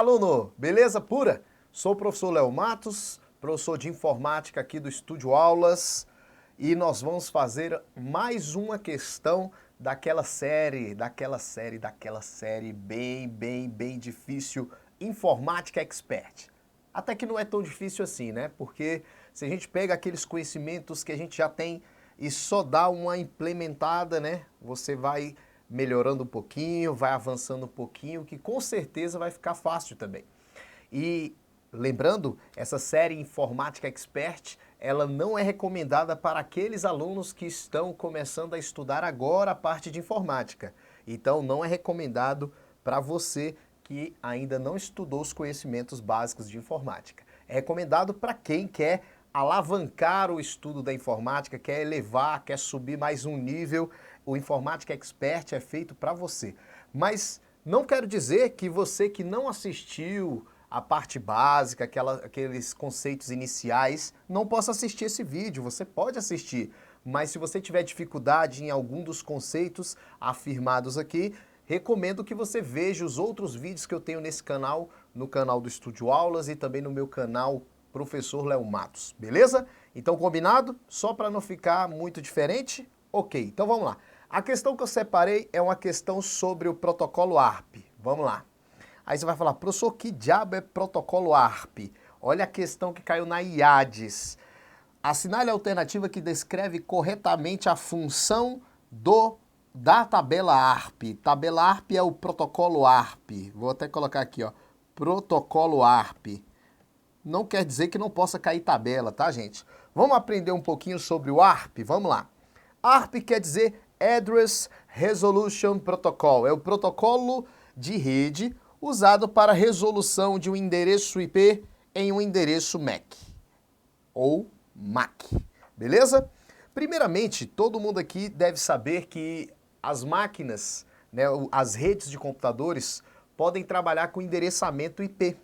aluno? Beleza pura? Sou o professor Léo Matos, professor de informática aqui do Estúdio Aulas, e nós vamos fazer mais uma questão daquela série bem difícil, Informática Expert. Até que não é tão difícil assim, né? Porque se a gente pega aqueles conhecimentos que a gente já tem e só dá uma implementada, né? Você vai melhorando um pouquinho, vai avançando um pouquinho, que com certeza vai ficar fácil também. E lembrando, essa série Informática Expert, ela não é recomendada para aqueles alunos que estão começando a estudar agora a parte de informática. Então não é recomendado para você que ainda não estudou os conhecimentos básicos de informática. É recomendado para quem quer alavancar o estudo da informática, quer elevar, quer subir mais um nível. O Informática Expert é feito para você. Mas não quero dizer que você que não assistiu a parte básica, aqueles conceitos iniciais, não possa assistir esse vídeo. Você pode assistir, mas se você tiver dificuldade em algum dos conceitos afirmados aqui, recomendo que você veja os outros vídeos que eu tenho nesse canal, no canal do Estúdio Aulas e também no meu canal Professor Léo Matos, beleza? Então combinado? Só para não ficar muito diferente? Ok, então vamos lá. A questão que eu separei é uma questão sobre o protocolo ARP. Vamos lá. Aí você vai falar, professor, que diabo é protocolo ARP? Olha a questão que caiu na IADES. Assinale a alternativa que descreve corretamente a função da tabela ARP. Tabela ARP é o protocolo ARP. Vou até colocar aqui, ó, protocolo ARP. Não quer dizer que não possa cair tabela, tá, gente? Vamos aprender um pouquinho sobre o ARP? Vamos lá. ARP quer dizer Address Resolution Protocol. É o protocolo de rede usado para resolução de um endereço IP em um endereço MAC ou MAC, beleza? Primeiramente, todo mundo aqui deve saber que as máquinas, né, as redes de computadores podem trabalhar com endereçamento IP.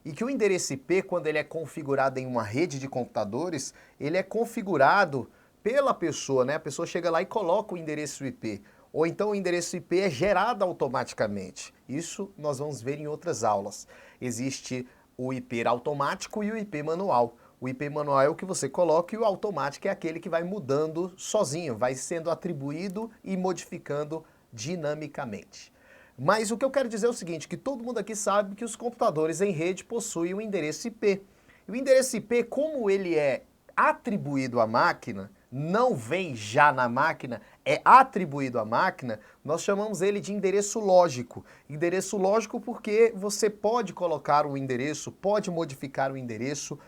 E que o endereço IP, quando ele é configurado em uma rede de computadores, ele é configurado pela pessoa, né? A pessoa chega lá e coloca o endereço IP. Ou então o endereço IP é gerado automaticamente. Isso nós vamos ver em outras aulas. Existe o IP automático e o IP manual. O IP manual é o que você coloca e o automático é aquele que vai mudando sozinho, vai sendo atribuído e modificando dinamicamente. Mas o que eu quero dizer é o seguinte, que todo mundo aqui sabe que os computadores em rede possuem o endereço IP. E o endereço IP, como ele é atribuído à máquina, não vem já na máquina, é atribuído à máquina, nós chamamos ele de endereço lógico. Endereço lógico porque você pode colocar um endereço, pode modificar o endereço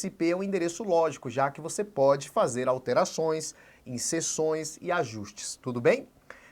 IP é um endereço lógico, já que você pode fazer alterações, inserções e ajustes, tudo bem?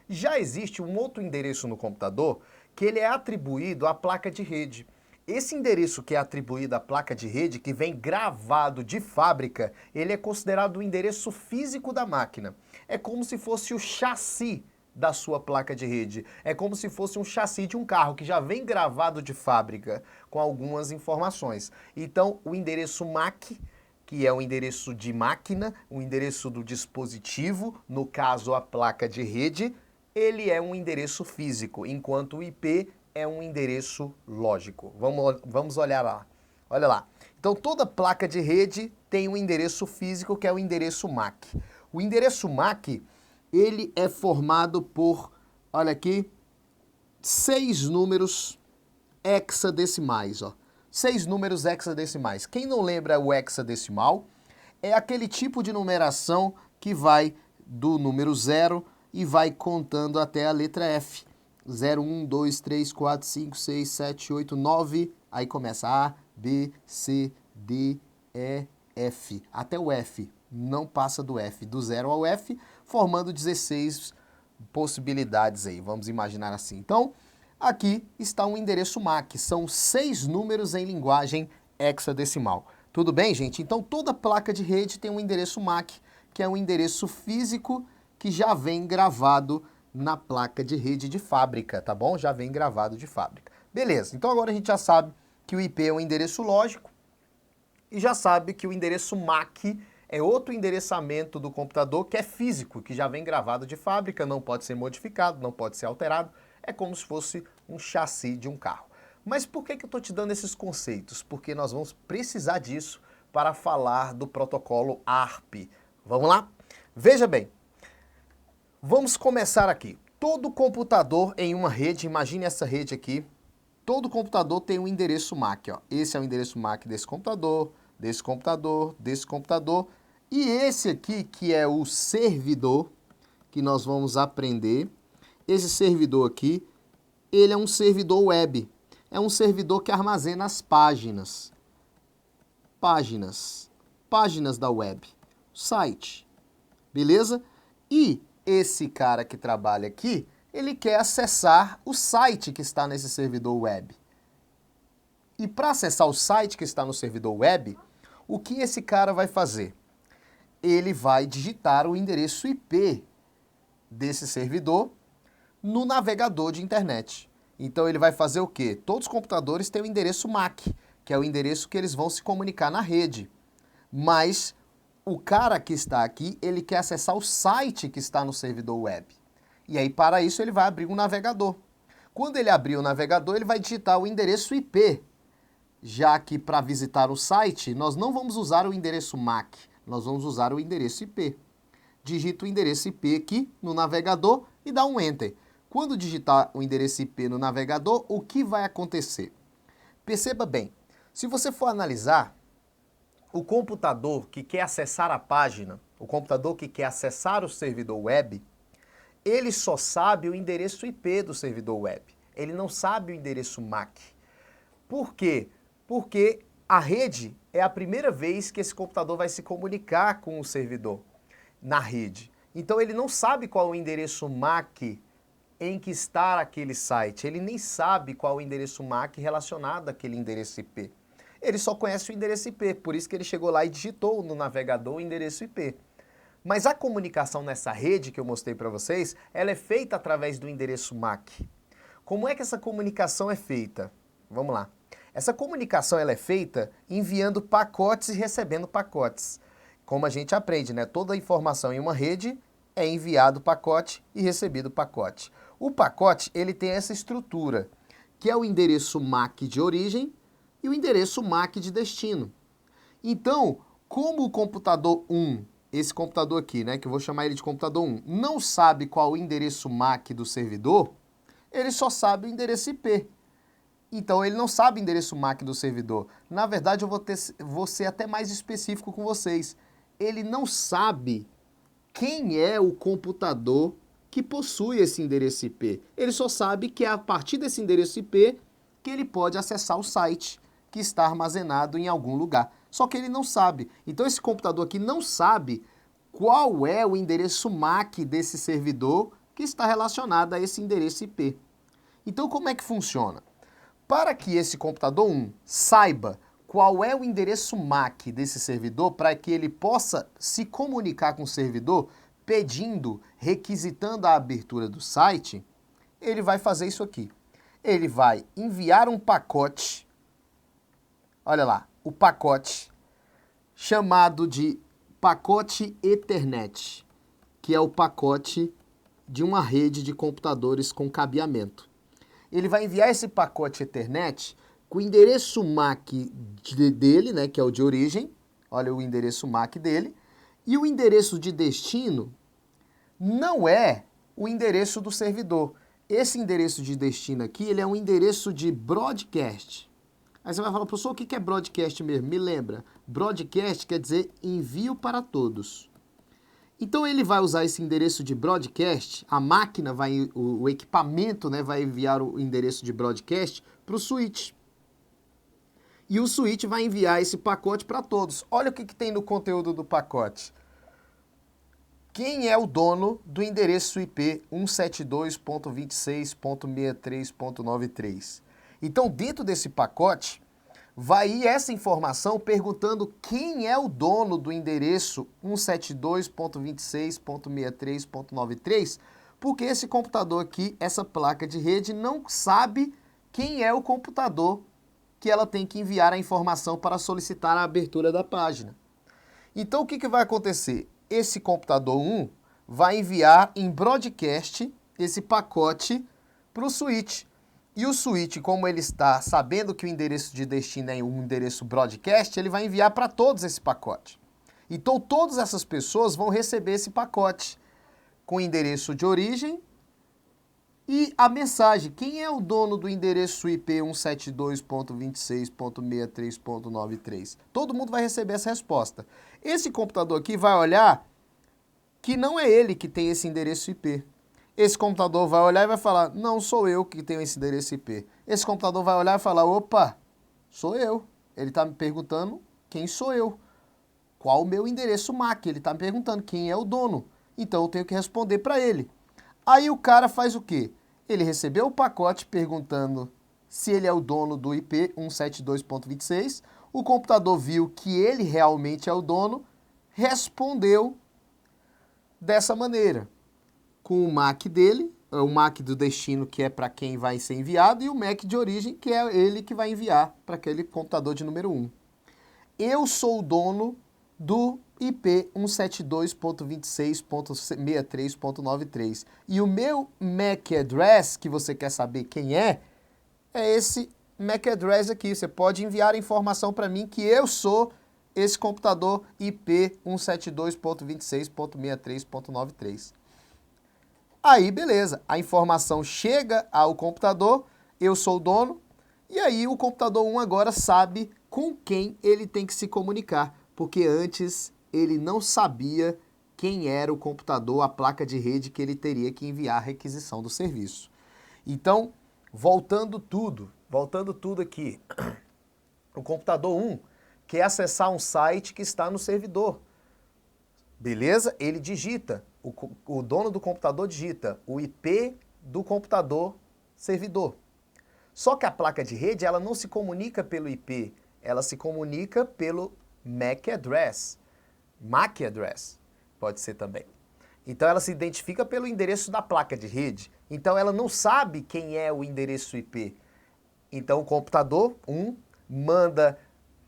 Já existe um outro endereço no computador que ele é atribuído à placa de rede. Esse endereço que é atribuído à placa de rede, que vem gravado de fábrica, ele é considerado o endereço físico da máquina. É como se fosse o chassi da sua placa de rede. É como se fosse um chassi de um carro que já vem gravado de fábrica com algumas informações. Então, o endereço MAC, que é o endereço de máquina, o endereço do dispositivo, no caso a placa de rede, ele é um endereço físico, enquanto o IP é um endereço lógico. Vamos olhar lá. Olha lá. Então toda placa de rede tem um endereço físico que é o endereço MAC. O endereço MAC, ele é formado por, olha aqui, 6 números hexadecimais, ó. 6 números hexadecimais. Quem não lembra o hexadecimal, é aquele tipo de numeração que vai do número 0 e vai contando até a letra F. 0, 1, 2, 3, 4, 5, 6, 7, 8, 9, aí começa A, B, C, D, E, F. Até o F, não passa do F, do 0 ao F, formando 16 possibilidades aí, vamos imaginar assim. Então, aqui está um endereço MAC, são 6 números em linguagem hexadecimal. Tudo bem, gente? Então, toda placa de rede tem um endereço MAC, que é um endereço físico que já vem gravado na placa de rede de fábrica, tá bom? Já vem gravado de fábrica. Beleza, então agora a gente já sabe que o IP é um endereço lógico e já sabe que o endereço MAC é outro endereçamento do computador que é físico, que já vem gravado de fábrica, não pode ser modificado, não pode ser alterado, é como se fosse um chassi de um carro. Mas por que eu estou te dando esses conceitos? Porque nós vamos precisar disso para falar do protocolo ARP. Vamos lá? Veja bem, vamos começar aqui. Todo computador em uma rede, imagine essa rede aqui, todo computador tem um endereço MAC. Ó. Esse é o endereço MAC desse computador, desse computador, desse computador. E esse aqui, que é o servidor, que nós vamos aprender, esse servidor aqui, ele é um servidor web. É um servidor que armazena as páginas. Páginas da web. Site. Beleza? E esse cara que trabalha aqui, ele quer acessar o site que está nesse servidor web. E para acessar o site que está no servidor web, o que esse cara vai fazer? Ele vai digitar o endereço IP desse servidor no navegador de internet. Então ele vai fazer o quê? Todos os computadores têm o endereço MAC, que é o endereço que eles vão se comunicar na rede. Mas o cara que está aqui, ele quer acessar o site que está no servidor web. E aí, para isso, ele vai abrir um navegador. Quando ele abrir o navegador, ele vai digitar o endereço IP. Já que para visitar o site, nós não vamos usar o endereço MAC, nós vamos usar o endereço IP. Digita o endereço IP aqui no navegador e dá um Enter. Quando digitar o endereço IP no navegador, o que vai acontecer? Perceba bem, se você for analisar, o computador que quer acessar a página, o computador que quer acessar o servidor web, ele só sabe o endereço IP do servidor web. Ele não sabe o endereço MAC. Por quê? Porque a rede é a primeira vez que esse computador vai se comunicar com o servidor na rede. Então ele não sabe qual é o endereço MAC em que está aquele site. Ele nem sabe qual é o endereço MAC relacionado àquele endereço IP. Ele só conhece o endereço IP, por isso que ele chegou lá e digitou no navegador o endereço IP. Mas a comunicação nessa rede que eu mostrei para vocês, ela é feita através do endereço MAC. Como é que essa comunicação é feita? Vamos lá. Essa comunicação ela é feita enviando pacotes e recebendo pacotes. Como a gente aprende, né? Toda informação em uma rede é enviado pacote e recebido pacote. O pacote ele tem essa estrutura, que é o endereço MAC de origem e o endereço MAC de destino. Então, como o computador 1, esse computador aqui, né, que eu vou chamar ele de computador 1, não sabe qual o endereço MAC do servidor, ele só sabe o endereço IP. Então, ele não sabe o endereço MAC do servidor. Na verdade, vou ser até mais específico com vocês. Ele não sabe quem é o computador que possui esse endereço IP. Ele só sabe que é a partir desse endereço IP que ele pode acessar o site que está armazenado em algum lugar. Só que ele não sabe. Então esse computador aqui não sabe qual é o endereço MAC desse servidor que está relacionado a esse endereço IP. Então como é que funciona? Para que esse computador 1 saiba qual é o endereço MAC desse servidor, para que ele possa se comunicar com o servidor pedindo, requisitando a abertura do site, ele vai fazer isso aqui. Ele vai enviar um pacote, olha lá, o pacote chamado de pacote Ethernet, que é o pacote de uma rede de computadores com cabeamento. Ele vai enviar esse pacote Ethernet com o endereço MAC dele, né, que é o de origem, olha o endereço MAC dele, e o endereço de destino não é o endereço do servidor. Esse endereço de destino aqui, ele é um endereço de broadcast. Aí você vai falar, professor, o que é broadcast mesmo? Me lembra, broadcast quer dizer envio para todos. Então ele vai usar esse endereço de broadcast, a máquina, o equipamento, né, vai enviar o endereço de broadcast para o switch. E o switch vai enviar esse pacote para todos. Olha o que tem no conteúdo do pacote. Quem é o dono do endereço IP 172.26.63.93? Então, dentro desse pacote, vai ir essa informação perguntando quem é o dono do endereço 172.26.63.93, porque esse computador aqui, essa placa de rede, não sabe quem é o computador que ela tem que enviar a informação para solicitar a abertura da página. Então, o que vai acontecer? Esse computador 1 vai enviar em broadcast esse pacote para o switch. E o switch, como ele está sabendo que o endereço de destino é um endereço broadcast, ele vai enviar para todos esse pacote. Então todas essas pessoas vão receber esse pacote com o endereço de origem e a mensagem. Quem é o dono do endereço IP 172.26.63.93? Todo mundo vai receber essa resposta. Esse computador aqui vai olhar que não é ele que tem esse endereço IP. Esse computador vai olhar e vai falar, não sou eu que tenho esse endereço IP. Esse computador vai olhar e falar, opa, sou eu. Ele está me perguntando quem sou eu. Qual o meu endereço MAC? Ele está me perguntando quem é o dono. Então eu tenho que responder para ele. Aí o cara faz o quê? Ele recebeu o pacote perguntando se ele é o dono do IP 172.26. O computador viu que ele realmente é o dono, respondeu dessa maneira, com o MAC dele, o MAC do destino, que é para quem vai ser enviado, e o MAC de origem, que é ele que vai enviar para aquele computador de número 1. Eu sou o dono do IP 172.26.63.93. E o meu MAC address, que você quer saber quem é esse MAC address aqui. Você pode enviar a informação para mim que eu sou esse computador IP 172.26.63.93. Aí, beleza, a informação chega ao computador, eu sou o dono, e aí o computador 1 agora sabe com quem ele tem que se comunicar, porque antes ele não sabia quem era o computador, a placa de rede que ele teria que enviar a requisição do serviço. Então, voltando tudo aqui, o computador 1 quer acessar um site que está no servidor. Beleza? Ele digita, o dono do computador digita o IP do computador servidor. Só que a placa de rede, ela não se comunica pelo IP, ela se comunica pelo MAC address. MAC address, pode ser também. Então ela se identifica pelo endereço da placa de rede. Então ela não sabe quem é o endereço IP. Então o computador 1 manda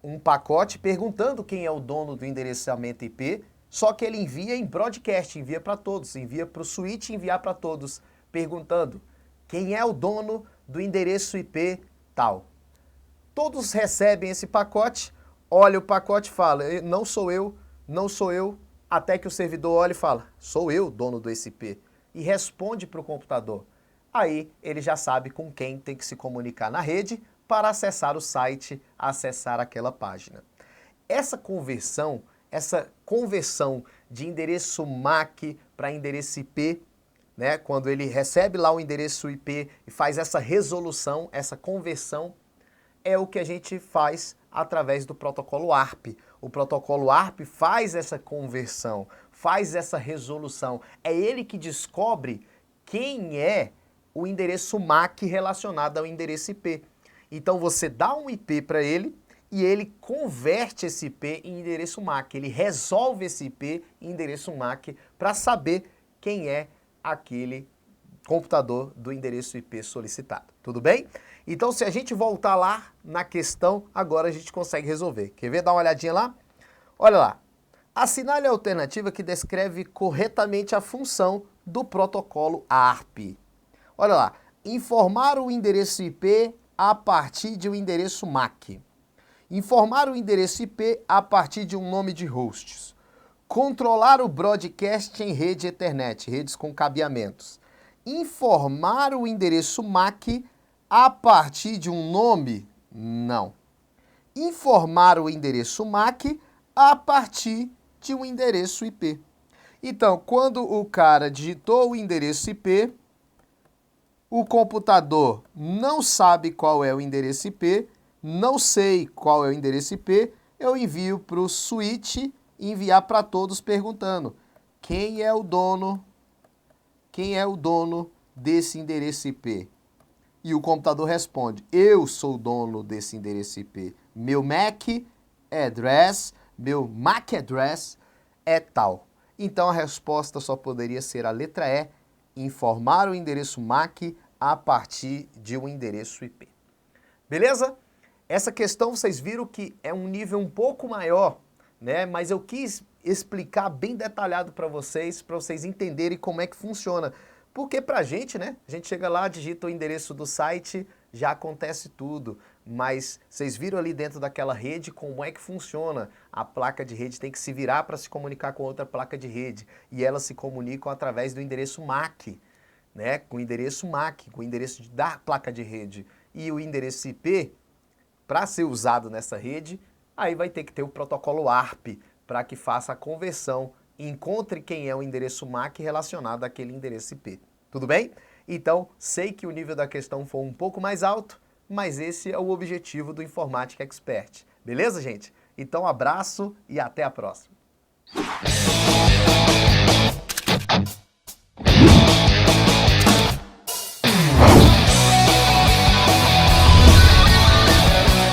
um pacote perguntando quem é o dono do endereçamento IP, só que ele envia em broadcast, envia para todos, envia para o switch, enviar para todos, perguntando quem é o dono do endereço IP tal. Todos recebem esse pacote, olha o pacote e fala, não sou eu, até que o servidor olha e fala, sou eu dono do IP, e responde para o computador. Aí ele já sabe com quem tem que se comunicar na rede para acessar o site, acessar aquela página. Essa conversão de endereço MAC para endereço IP, né, quando ele recebe lá o endereço IP e faz essa resolução, essa conversão, é o que a gente faz através do protocolo ARP. O protocolo ARP faz essa conversão, faz essa resolução. É ele que descobre quem é o endereço MAC relacionado ao endereço IP. Então você dá um IP para ele e ele converte esse IP em endereço MAC. Ele resolve esse IP em endereço MAC para saber quem é aquele computador do endereço IP solicitado. Tudo bem? Então, se a gente voltar lá na questão, agora a gente consegue resolver. Quer ver? Dá uma olhadinha lá? Olha lá. Assinale a alternativa que descreve corretamente a função do protocolo ARP. Olha lá. Informar o endereço IP a partir de um endereço MAC. Informar o endereço IP a partir de um nome de hosts. Controlar o broadcast em rede Ethernet, redes com cabeamentos. Informar o endereço MAC a partir de um nome? Não. Informar o endereço MAC a partir de um endereço IP. Então, quando o cara digitou o endereço IP, o computador não sabe qual é o endereço IP, não sei qual é o endereço IP, eu envio para o switch enviar para todos perguntando quem é o dono desse endereço IP. E o computador responde, eu sou o dono desse endereço IP. Meu MAC address é tal. Então a resposta só poderia ser a letra E, informar o endereço MAC a partir de um endereço IP. Beleza? Essa questão vocês viram que é um nível um pouco maior, né? Mas eu quis explicar bem detalhado para vocês entenderem como é que funciona. Porque pra gente, né, a gente chega lá, digita o endereço do site, já acontece tudo. Mas vocês viram ali dentro daquela rede como é que funciona. A placa de rede tem que se virar para se comunicar com outra placa de rede. E elas se comunicam através do endereço MAC, né, com o endereço MAC, com o endereço da placa de rede. E o endereço IP, para ser usado nessa rede, aí vai ter que ter o protocolo ARP, para que faça a conversão e encontre quem é o endereço MAC relacionado àquele endereço IP. Tudo bem? Então, sei que o nível da questão foi um pouco mais alto, mas esse é o objetivo do Informática Expert. Beleza, gente? Então, abraço e até a próxima.